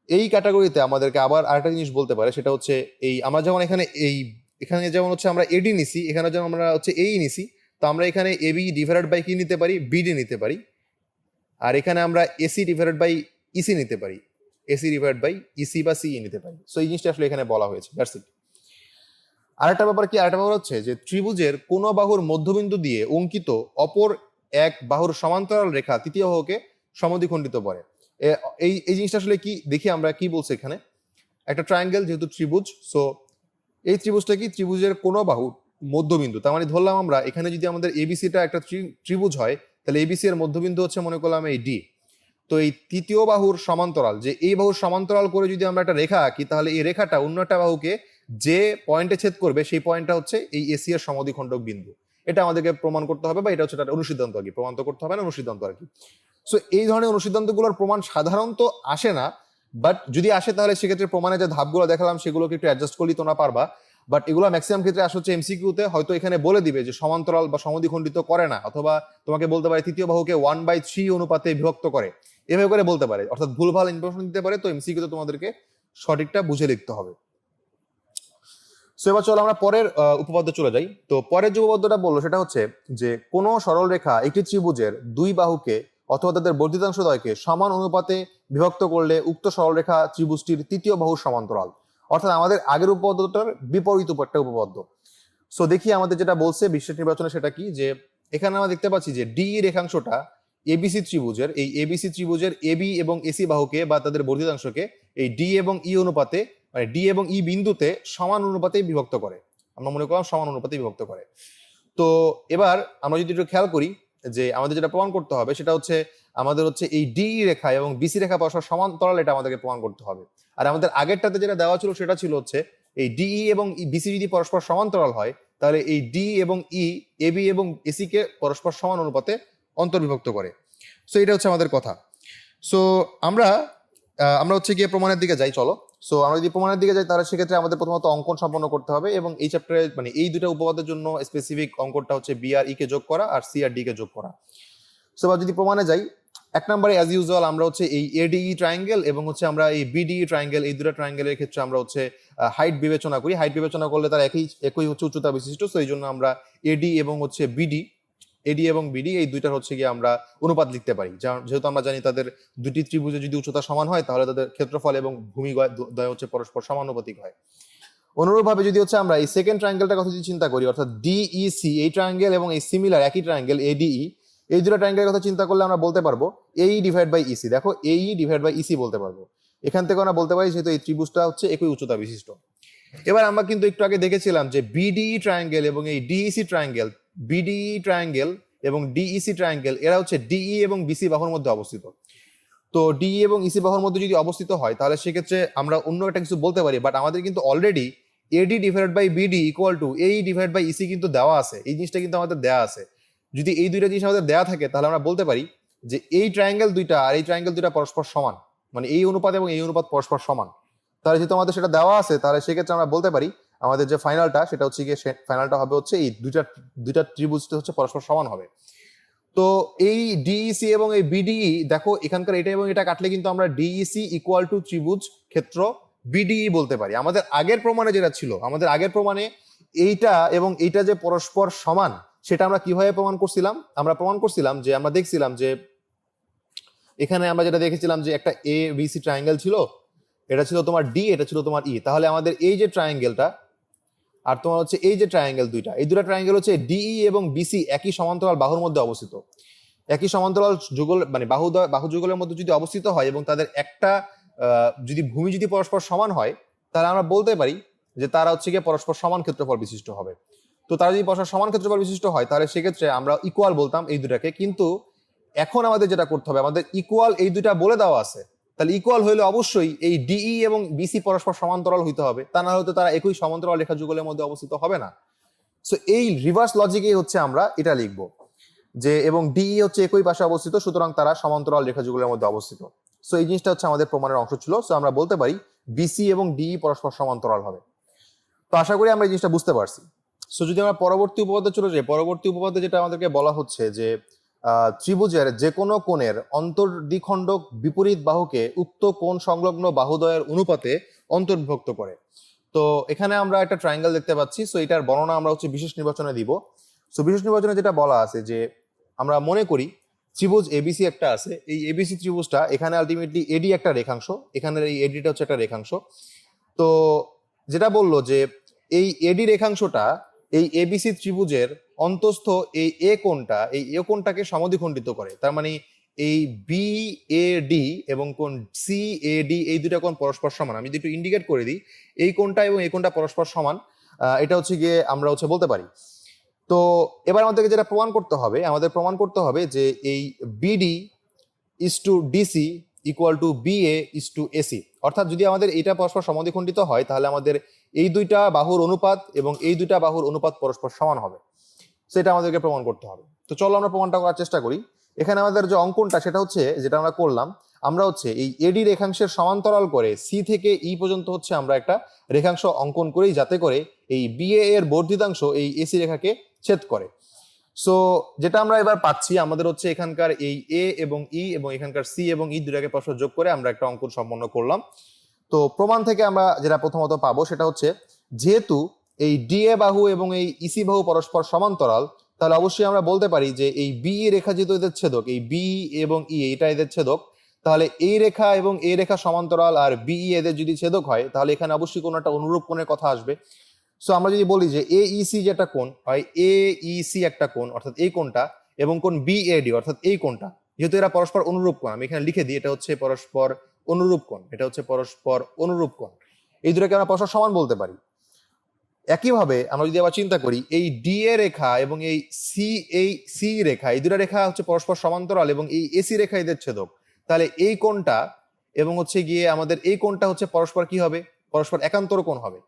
এই ক্যাটাগরিতে আমাদেরকে আবার আরেকটা জিনিস বলতে পারে, সেটা হচ্ছে এই আমরা যেমন এখানে যেমন হচ্ছে আমরা এডি নিছি, এখানে যেমন আমরা হচ্ছে এই নিছি, তো আমরা এখানে এবি ডিভাইডেড বাই কি নিতে পারি, বিডি নিতে পারি। আর এখানে আমরা এসি ডিভাইডেড বাই ইসি নিতে পারি, এসি ডিভাইড বাই ইসি বা সিই নিতে পারি। সো এই জিনিসটা আসলে এখানে বলা হয়েছে, দ্যাটস ইট। আরেকটা ব্যাপার হচ্ছে যে ত্রিভুজের কোন বাহুর মধ্যবিন্দু দিয়ে অঙ্কিত অপর এক বাহুর সমান্তরাল রেখা তৃতীয় বাহুকে সমদ্বিখণ্ডিত করে। এই জিনিসটা আসলে কি দেখি আমরা কি বলছে এখানে। একটা ট্রায়াঙ্গেল যেহেতু ত্রিভুজ, সো এই ত্রিভুজটা কি ত্রিভুজের কোন বাহুর মধ্যবিন্দু, তার মানে ধরলাম আমরা এখানে যদি আমাদের এবিসিটা একটা ত্রিভুজ হয় তাহলে এবিসি এর মধ্যবিন্দু হচ্ছে মনে করলাম এই ডি। তো এই তৃতীয় বাহুর সমান্তরাল, যে এই বাহুর সমান্তরাল করে যদি আমরা একটা রেখা আঁকি তাহলে এই রেখাটা অন্য একটা বাহুকে যে পয়েন্টে ছেদ করবে সেই পয়েন্টটা হচ্ছে এই এসি এর সমদ্বিখণ্ডক বিন্দু। এটা আমাদেরকে প্রমাণ করতে হবে বা এটা হচ্ছে একটা অনুসিদ্ধান্ত আর কি, প্রমাণ তো করতে হবে না, অনুসিদ্ধান্ত আর কি। সো এই ধরনের অনুসিদ্ধান্তগুলোর প্রমাণ সাধারণত আসে না, বাট যদি আসে তাহলে সেক্ষেত্রে প্রমাণের যে ধাপগুলো দেখালাম সেগুলোকে একটু অ্যাডজাস্ট করলেই তোমরা পারবা। বাট এগুলো ম্যাক্সিমাম ক্ষেত্রে আসে হচ্ছে এমসিকিউতে, হয়তো এখানে বলে দিবে যে সমান্তরাল বা সমদ্বিখণ্ডিত করে না, অথবা তোমাকে বলতে পারে তৃতীয় বাহুকে 1/3 অনুপাতে বিভক্ত করে, এভাবে করে বলতে পারে, অর্থাৎ ভুলভাল ইনফরমেশন দিতে পারে। তো এমসিকিউতে তোমাদেরকে সঠিকটা বুঝে লিখতে হবে। সো এবার চলো আমরা পরের উপপাদ্য চলে যাই। তো পরের যে উপপাদ্যটা বললো সেটা হচ্ছে যে কোন সরল রেখা একটি ত্রিভুজের দুই বাহুকে অথবা তাদের বর্ধিতাংশদ্বয়কে সমান অনুপাতে বিভক্ত করলে উক্ত সরলরেখা ত্রিভুজটির তৃতীয় বাহুর সমান্তরাল। অর্থাৎ আমাদের আগের উপপাদ্যটার বিপরীত একটা উপপাদ্য। সো দেখি আমাদের যেটা বলছে বিশেষ নির্বাচনে সেটা কি, যে এখানে আমরা দেখতে পাচ্ছি যে ডি রেখাংশটা এবিসি ত্রিভুজের এবিসি ত্রিভুজের এবি এবং এসি বাহুকে বা তাদের বর্ধিতাংশকে এই ডি এবং ই অনুপাতে, মানে ডি এবং ই বিন্দুতে সমান অনুপাতে বিভক্ত করে। আমরা মনে করলাম সমান অনুপাতে বিভক্ত করে। তো এবার আমরা যদি একটু খেয়াল করি যে আমাদের যেটা প্রমাণ করতে হবে সেটা হচ্ছে আমাদের হচ্ছে এই ডি রেখা এবং বিসি রেখা পরস্পর সমান্তরাল, এটা আমাদেরকে প্রমাণ করতে হবে। আর আমাদের আগেরটাতে যেটা দেওয়া ছিল সেটা ছিল হচ্ছে এই ডিই এবং বিসি যদি পরস্পর সমান্তরাল হয় তাহলে এই ডি এবং ই এবি এবং এসি কে পরস্পর সমান অনুপাতে অন্তর্বিভক্ত করে। সো এটা হচ্ছে আমাদের কথা। সো আমরা আমরা হচ্ছে গিয়ে প্রমাণের দিকে যাই, চলো। সো আমরা যদি প্রমাণের দিকে যাই তাহলে সেক্ষেত্রে আমাদের প্রথমত অঙ্কন সম্পন্ন করতে হবে, এবং এই চ্যাপ্টারে মানে এই দুটো উপপাদ্যের জন্য স্পেসিফিক অঙ্কনটা হচ্ছে বি আর ই কে যোগ করা আর সি আর ডি কে যোগ করা। সো এবার যদি প্রমাণে যাই, এক নম্বরে অ্যাজ ইউজুয়াল আমরা হচ্ছে এই এডিই ট্রায়াঙ্গেল এবং হচ্ছে আমরা এই বিডিই ট্রায়াঙ্গেল, এই দুটো ট্রায়াঙ্গেলের ক্ষেত্রে আমরা হচ্ছে হাইট বিবেচনা করি। হাইট বিবেচনা করলে তার একই হচ্ছে উচ্চতা বিশিষ্ট। সো এই জন্য আমরা এডি এবং হচ্ছে বিডি, এডি এবং বিডি এই দুইটার হচ্ছে গিয়ে আমরা অনুপাত লিখতে পারি। যেহেতু আমরা জানি তাদের দুটি ত্রিভুজে যদি উচ্চতা সমান হয় তাহলে তাদের ক্ষেত্রফল এবং ভূমি দ্বয় হচ্ছে পরস্পর সমানুপাতিক হয়। অনুরূপভাবে যদি হচ্ছে আমরা এই সেকেন্ড ট্রায়াঙ্গেলটার কথা যদি চিন্তা করি, অর্থাৎ ডিইসি এই ট্রায়াঙ্গেল এবং এই সিমিলার একই ট্রায়াঙ্গেল এডিই, এই দুটো ট্রায়াঙ্গেলের কথা চিন্তা করলে আমরা বলতে পারবো এই ডিভাইড বাই ইসি। দেখো এই ডিভাইড বাই ইসি বলতে পারবো। এখান থেকে আমরা বলতে পারি যেহেতু এই ত্রিভুজটা হচ্ছে একই উচ্চতা বিশিষ্ট। এবার আমরা কিন্তু একটু আগে দেখেছিলাম যে বিডিই ট্রায়াঙ্গেল এবং এই ডিইসি ট্রায়াঙ্গেল, বিডিই ট্রায়াঙ্গেল এবং ডিইসি ট্রায়াঙ্গেল এরা হচ্ছে ডিই এবং বিসি বাহুর মধ্যে অবস্থিত। তো ডিই এবং ইসি বাহুর মধ্যে যদি অবস্থিত হয় তাহলে সেক্ষেত্রে আমরা অন্য একটা কিছু বলতে পারি, বাট আমাদের কিন্তু already AD divide by BD equal to AE divide by EC কিন্তু দেওয়া আছে। এই জিনিসটা কিন্তু আমাদের দেওয়া আছে। যদি এই দুইটা জিনিস আমাদের দেওয়া থাকে তাহলে আমরা বলতে পারি যে এই ট্রায়াঙ্গেল দুইটা আর এই ট্রায়াঙ্গেল দুইটা পরস্পর সমান, মানে এই অনুপাত এবং এই অনুপাত পরস্পর সমান। তাহলে যেহেতু আমাদের সেটা দেওয়া আছে তাহলে সেক্ষেত্রে আমরা বলতে পারি আমাদের যে ফাইনালটা সেটা হচ্ছে গিয়ে ফাইনালটা হবে হচ্ছে এই দুইটা ত্রিভুজটা হচ্ছে পরস্পর সমান হবে। তো এই ডিইসি এবং এই বিডিই, দেখো এখানকার এটা এবং এটা কাটলে কিন্তু আমরা ডিইসি ইকুয়াল টু ত্রিভুজ ক্ষেত্র বিডিই বলতে পারি। আমাদের আগের প্রমাণে যেটা ছিল, আমাদের আগের প্রমাণে এইটা এবং এইটা যে পরস্পর সমান সেটা আমরা কিভাবে প্রমাণ করছিলাম? আমরা প্রমাণ করছিলাম যে আমরা দেখছিলাম যে এখানে আমরা যেটা দেখেছিলাম যে একটা এ বি সি ট্রায়াঙ্গেল ছিল, এটা ছিল তোমার ডি, এটা ছিল তোমার ই। তাহলে আমাদের এই যে ট্রায়াঙ্গেলটা আর তোমার হচ্ছে এই যে ট্রায়াঙ্গেল দুইটা, এই দুটো ট্রায়াঙ্গেল হচ্ছে ডিই এবং বিসি একই সমান্তরাল বাহুর মধ্যে অবস্থিত। একই সমান্তরাল যুগল মানে বাহু যুগলের মধ্যে যদি অবস্থিত হয় এবং তাদের একটা যদি ভূমি যদি পরস্পর সমান হয় তাহলে আমরা বলতে পারি যে তারা হচ্ছে গিয়ে পরস্পর সমান ক্ষেত্রফল বিশিষ্ট হবে। তো তারা যদি পরস্পর সমান ক্ষেত্রফল বিশিষ্ট হয় তাহলে সেক্ষেত্রে আমরা ইকুয়াল বলতাম এই দুটাকে। কিন্তু এখন আমাদের যেটা করতে হবে, আমাদের ইকুয়াল এই দুটা বলে দেওয়া আছে, তাহলে ইকুয়াল হইলে অবশ্যই এই ডিই এবং বিসি পরস্পর সমান্তরাল হইতে হবে, তা না হলে তো তারা একই সমান্তরাল রেখা যুগলের মধ্যে অবস্থিত হবে না। সো এই রিভার্স লজিকেই হচ্ছে আমরা এটা লিখবো যে এবং ডিই হচ্ছে একই পাশে অবস্থিত, সুতরাং তারা সমান্তরাল রেখা যুগলের মধ্যে অবস্থিত। সো এই জিনিসটা হচ্ছে আমাদের প্রমাণের অংশ ছিল। সো আমরা বলতে পারি বিসি এবং ডিই পরস্পর সমান্তরাল হবে। তো আশা করি আমরা এই জিনিসটা বুঝতে পারছি। সো যদি আমরা পরবর্তী উপপাদ্যে চলে যাই, পরবর্তী উপপাদ্যে যেটা আমাদেরকে বলা হচ্ছে যে ত্রিভুজের যে কোনো কোণের অন্তর্দ্বিখণ্ডক বিপরীত বাহুকে উক্ত কোণ সংলগ্ন বাহুদ্বয়ের অনুপাতে অন্তর্বিভক্ত করে। তো এখানে আমরা একটা ট্রায়াঙ্গেল দেখতে পাচ্ছি। সো এটার বর্ণনা আমরা হচ্ছে বিশেষ নির্বাচনে দিব। সো বিশেষ নির্বাচনে যেটা বলা আছে যে আমরা মনে করি ত্রিভুজ এবিসি একটা আছে, এই এবিসি ত্রিভুজটা এখানে আলটিমেটলি এডি একটা রেখাংশ, এখানের এই এডিটা হচ্ছে একটা রেখাংশ। তো যেটা বললো যে এই এডি রেখাংশটা এই এবিসি ত্রিভুজের অন্তস্থ এই এ কোণটা, এই এ কোণটাকে সমদ্বিখণ্ডিত করে। তার মানে এই বি এ ডি এবং কোণ সি এ ডি এই দুটা কোণ পরস্পর সমান। আমি যদি একটু ইন্ডিকেট করে দিই, এই কোণটা এবং এই কোণটা পরস্পর সমান, এটা হচ্ছে গিয়ে আমরা হচ্ছে বলতে পারি। তো এবার আমাদেরকে যেটা প্রমাণ করতে হবে, আমাদের প্রমাণ করতে হবে যে এই BD is to DC equal to BA is to AC. অর্থাৎ যদি আমাদের এটা পরস্পর সমদ্বিখণ্ডিত হয় তাহলে আমাদের এই দুইটা বাহুর অনুপাত এবং এই দুইটা বাহুর অনুপাত পরস্পর সমান হবে। সেটা আমাদেরকে প্রমাণ করতে হবে। তো চলো আমরা প্রমাণটা করার চেষ্টা করি। এখানে আমাদের যে অঙ্কনটা সেটা হচ্ছে যেটা আমরা করলাম, আমরা হচ্ছে এই এডি রেখাংশের সমান্তরাল করে সি থেকে ই পর্যন্ত হচ্ছে আমরা একটা রেখাংশ অঙ্কন করি যাতে করে এই বিএ এর বর্ধিতাংশ এই এসি রেখাকে ছেদ করে। সো যেটা আমরা এবার পাচ্ছি আমাদের হচ্ছে এখানকার এই এ এবং ই এবং এখানকার সি এবং ই দুটাকে পরস্পর যোগ করে আমরা একটা অঙ্কন সম্পন্ন করলাম। তো প্রমাণ থেকে আমরা যেটা প্রথমত পাবো সেটা হচ্ছে যেহেতু এই ডিএ বাহু এবং এই ইসি বাহু পরস্পর সমান্তরাল, তাহলে অবশ্যই আমরা বলতে পারি যে এই বি রেখা যেহেতু এদের ছেদক, এই বি এবং ই এটা এদের ছেদক, তাহলে এই রেখা এবং এই রেখা সমান্তরাল আর বিই এদের যদি ছেদক হয় তাহলে এখানে অবশ্যই কোনো একটা অনুরূপ কোণের কথা আসবে। সো আমরা যদি বলি যে এ ইসি যেটা কোণ হয়, এ ইসি একটা কোণ অর্থাৎ এই কোণটা, এবং কোণ বিএডি অর্থাৎ এই কোণটা, যেহেতু এরা পরস্পর অনুরূপ কোণ, আমি এখানে লিখে দিই এটা হচ্ছে পরস্পর অনুরূপ কোণ, এটা হচ্ছে পরস্পর অনুরূপ কোণ, এই দুটাকে আমরা পরস্পর সমান বলতে পারি। একইভাবে আমরা যদি আবার চিন্তা করি এই ডি এ রেখা এবং এই সি রেখা, এই দুটা রেখা হচ্ছে পরস্পর সমান্তরাল এবং এই এসি রেখা এদের ছেদক, তাহলে এই কোণটা এবং হচ্ছে গিয়ে আমাদের এই কোণটা হচ্ছে পরস্পর কি হবে? পরস্পর একান্তর কোণ হবে।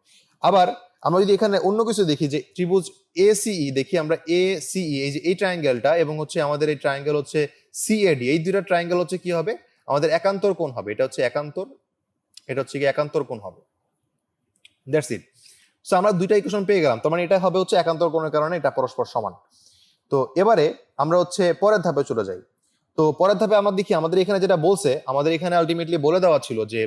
আবার আমরা যদি এখানে অন্য কিছু দেখি যে ত্রিভুজ এসিই দেখি আমরা এসিই, এই যে এই ট্রায়াঙ্গেলটা এবং হচ্ছে আমাদের এই ট্রায়াঙ্গেল হচ্ছে সিএডি, এই দুইটা ট্রায়াঙ্গেল হচ্ছে কি হবে, আমাদের একান্তর কোণ হবে। এটা হচ্ছে একান্তর, এটা হচ্ছে কি একান্তর কোণ হবে। That's it. সো আমরা দুইটা ইকুয়েশন পেয়ে গেলাম, তার মানে এটা হবে হচ্ছে একান্তর কোণের কারণে এটা পরস্পর সমান। তো এবারে আমরা হচ্ছে পরের ধাপে চলে যাই। তো পরের ধাপে আমরা দেখি আমাদের এখানে যেটা বলছে, আমাদের এখানে আলটিমেটলি বলে দেওয়া ছিল যে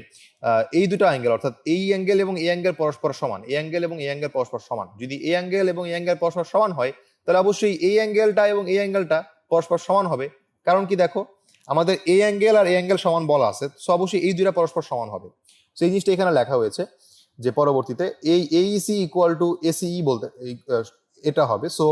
এই দুটো অ্যাঙ্গেল অর্থাৎ এই অ্যাঙ্গেল এবং এই অ্যাঙ্গেল পরস্পর সমান, এই অ্যাঙ্গেল এবং এই অ্যাঙ্গেল পরস্পর সমান। যদি এই অ্যাঙ্গেল এবং এই অ্যাঙ্গেল পরস্পর সমান হয় তাহলে অবশ্যই এই অ্যাঙ্গেলটা এবং এই অ্যাঙ্গেলটা পরস্পর সমান হবে। কারণ কি দেখো আমাদের এই অ্যাঙ্গেল আর এই অ্যাঙ্গেল সমান বলা আছে, সো অবশ্যই এই দুইটা পরস্পর সমান হবে। সো এই জিনিসটা এখানে লেখা হয়েছে যে পরবর্তীতে এই এইসি ইকুয়াল টু এসিই বলতে এটা হবে। সো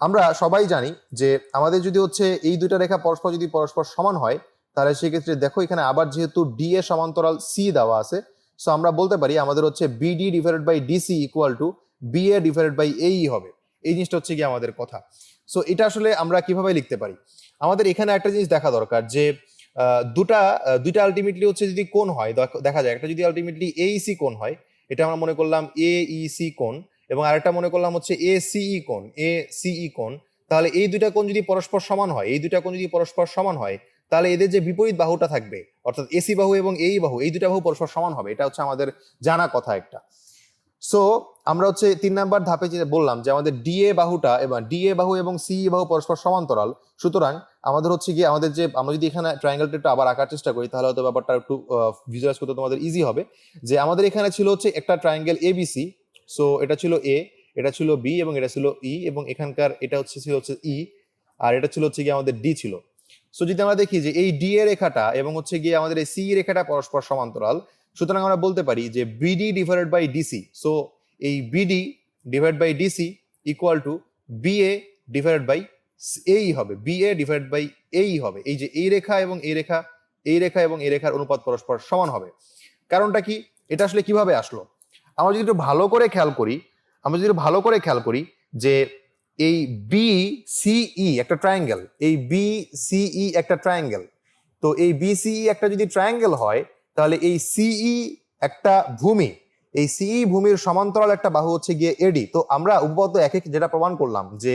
আমরা সবাই জানি যে আমাদের যদি হচ্ছে এই দুইটা রেখা যদি পরস্পর সমান হয় তাহলে সেক্ষেত্রে দেখো এখানে আবার যেহেতু ডি এ সমান্তরাল সি দেওয়া আছে, সো আমরা বলতে পারি আমাদের হচ্ছে BD divided by DC equal to B A divided by এই হবে। এই জিনিসটা হচ্ছে কি আমাদের কথা। সো এটা আসলে আমরা কিভাবে লিখতে পারি, আমাদের এখানে একটা জিনিস দেখা দরকার যে দুইটা আলটিমেটলি হচ্ছে যদি কোণ হয়, দেখা যায় একটা যদি আলটিমেটলি এইসি কোণ হয়, এটা আমরা মনে করলাম এইসি কোণ, এবং আরেকটা মনে করলাম হচ্ছে এসিই কোণ, এসিই কোণ। তাহলে এই দুইটা কোণ যদি পরস্পর সমান হয়, এই দুইটা কোণ যদি পরস্পর সমান হয় তাহলে এদের যে বিপরীত বাহুটা থাকবে অর্থাৎ এসি বাহু এবং এই বাহু, এই দুইটা বাহু পরস্পর সমান হবে। এটা হচ্ছে আমাদের জানা কথা একটা। সো আমরা হচ্ছে 3 নাম্বার ধাপে যেটা বললাম যে আমাদের ডিএ বাহুটা এবং ডিএ বাহু এবং সিই বাহু পরস্পর সমান্তরাল, সুতরাং আমাদের হচ্ছে গিয়ে আমাদের যে আমরা যদি এখানে ট্রায়াঙ্গেলটা একটু আবার আঁকার চেষ্টা করি তাহলে হয়তো ব্যাপারটা একটু ভিজুয়ালাইজ করতে তোমাদের ইজি হবে। যে আমাদের এখানে ছিল হচ্ছে একটা ট্রায়াঙ্গেল এবিসি, সো এটা ছিল এ, এটা ছিল বি এবং এটা ছিল ই, এবং এখানকার এটা ছিল হচ্ছে ই, আর এটা ছিল হচ্ছে গিয়ে আমাদের ডি ছিল। সো যদি আমরা দেখি যে এই ডি এ রেখাটা এবং হচ্ছে গিয়ে আমাদের এই সি রেখাটা পরস্পর সমান্তরাল, সুতরাং আমরা বলতে পারি যে BD divided by DC, so এই BD divide by DC equal to BA divided by এই হবে, বিএ ডিভাইড বাই এই হবে। এই যে এই রেখা এবং এই রেখা, এই রেখা এবং এই রেখার অনুপাত পরস্পর সমান হবে। কারণটা কি, এটা আসলে কিভাবে আসলো, আমরা যদি একটু ভালো করে খেয়াল করি, যে এই বি সিই একটা ট্রায়াঙ্গেল, এই বি সিই একটা ট্রায়াঙ্গেল। তো এই বি সিই একটা যদি ট্রায়াঙ্গেল হয় তাহলে এই সিই একটা ভূমি, এই সিই ভূমির সমান্তরাল একটা বাহু হচ্ছে গিয়ে এডি। তো আমরা উপপাদ্য একে যেটা প্রমাণ করলাম যে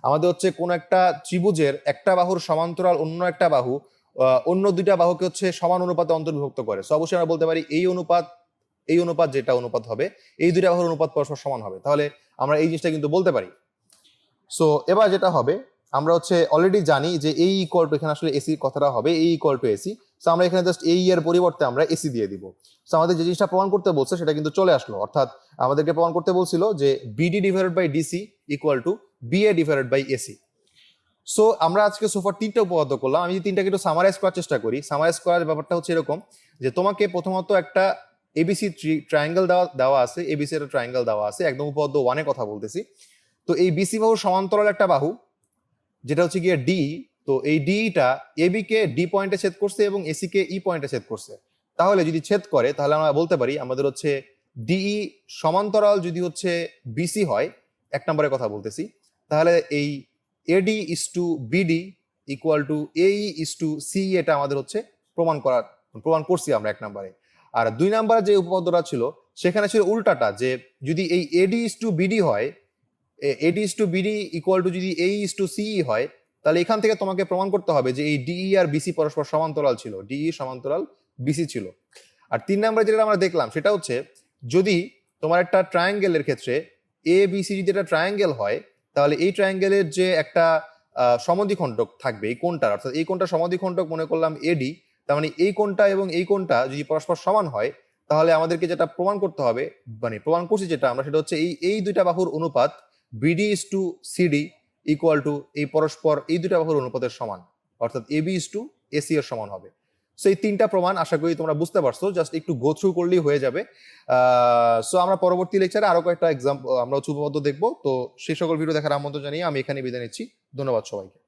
আমাদের হচ্ছে কোন একটা ত্রিভুজের একটা বাহুর সমান্তরাল অন্য একটা বাহু অন্য দুইটা বাহুকে হচ্ছে সমান অনুপাতে অন্তর্ভুক্ত করে। সো অবশ্যই আমরা বলতে পারি এই অনুপাত যেটা অনুপাত হবে এই দুইটা বাহুর অনুপাত পরস্পর সমান হবে। তাহলে আমরা এই জিনিসটা কিন্তু বলতে পারি। সো এবার যেটা হবে, আমরা হচ্ছে অলরেডি জানি যে এই ইকুয়াল টু, এখানে আসলে এসি কথাটা হবে এই ইকুয়াল টু এসি। সো আমরা এখানে জাস্ট এই এর পরিবর্তে আমরা এসি দিয়ে দিব। সো আমাদের যে জিনিসটা প্রমাণ করতে বলছে সেটা কিন্তু চলে আসলো, অর্থাৎ আমাদেরকে প্রমাণ করতে বলছিল যে BD divided by DC equal to BA divided by AC. So আমরা আজকে সোফার 3টা উপপাদ্য করলাম। আমি যদি 3টাকে একটু সামারাইজ করার চেষ্টা করি, সামারাইজ করার ব্যাপারটা হচ্ছে এরকম যে তোমাকে প্রথমত একটা এবিসি ট্রায়াঙ্গেল দেওয়া আছে, এবিসি একটা ট্রায়াঙ্গেল দেওয়া আছে, একদম উপপাদ্য 1 কথা বলতেছি। তো এই বিসি বাহুর সমান্তরাল একটা বাহু যেটা হচ্ছে গিয়ে ডি, তো এই ডিটা এবি কে ডি পয়েন্টে ছেদ করছে এবং এসি কে ই পয়েন্টে ছেদ করছে। তাহলে যদি ছেদ করে তাহলে আমরা বলতে পারি আমাদের হচ্ছে ডিই সমান্তরাল যদি হচ্ছে বিসি হয়, 1 নম্বরের কথা বলতেছি, তাহলে এই এডি is to BD equal to AE is two C, এটা আমাদের হচ্ছে প্রমাণ করছি আমরা 1 নম্বরে। আর 2 নম্বরে যে উপপাদ্যটা ছিল সেখানে ছিল উল্টাটা, যে যদি এই এডি ইস টু বিডি হয়, এডি is to BD equal two যদি এই ইস টু সিই হয়, তাহলে এখান থেকে তোমাকে প্রমাণ করতে হবে যে এই ডিই আর বিসি পরস্পর সমান্তরাল ছিল, ডিই সমান্তরাল বিসি ছিল। আর 3 নম্বরে যেটা আমরা দেখলাম সেটা হচ্ছে যদি তোমার একটা ট্রায়াঙ্গেলের ক্ষেত্রে এ বিসি যদি একটা ট্রায়াঙ্গেল হয় তাহলে এই ট্রায়াঙ্গেলের যে একটা সমদ্বিখণ্ডক থাকবে এই কোণটার, অর্থাৎ এই কোণটা সমদ্বিখণ্ডক মনে করলাম এডি, তার মানে এই কোণটা এবং এই কোণটা যদি পরস্পর সমান হয় তাহলে আমাদেরকে যেটা প্রমাণ করতে হবে, মানে প্রমাণ করছি যেটা আমরা, সেটা হচ্ছে এই দুইটা বাহুর অনুপাত BD is to CD equal to এই পরস্পর এই দুইটা বাহুর অনুপাতের সমান, অর্থাৎ এবি ইস টু এসি এর সমান হবে। সো এই 3টা প্রমাণ আশা করি তোমরা বুঝতে পারছো, জাস্ট একটু গো থ্রু করলেই হয়ে যাবে। সো আমরা পরবর্তী লেকচারে আরো কয়েকটা এক্সাম্পল আমরা উপপাদ্য দেখবো। তো সেই সকল ভিডিও দেখার আমন্ত্রণ জানিয়ে আমি এখানে বিদায় নিচ্ছি। ধন্যবাদ সবাইকে।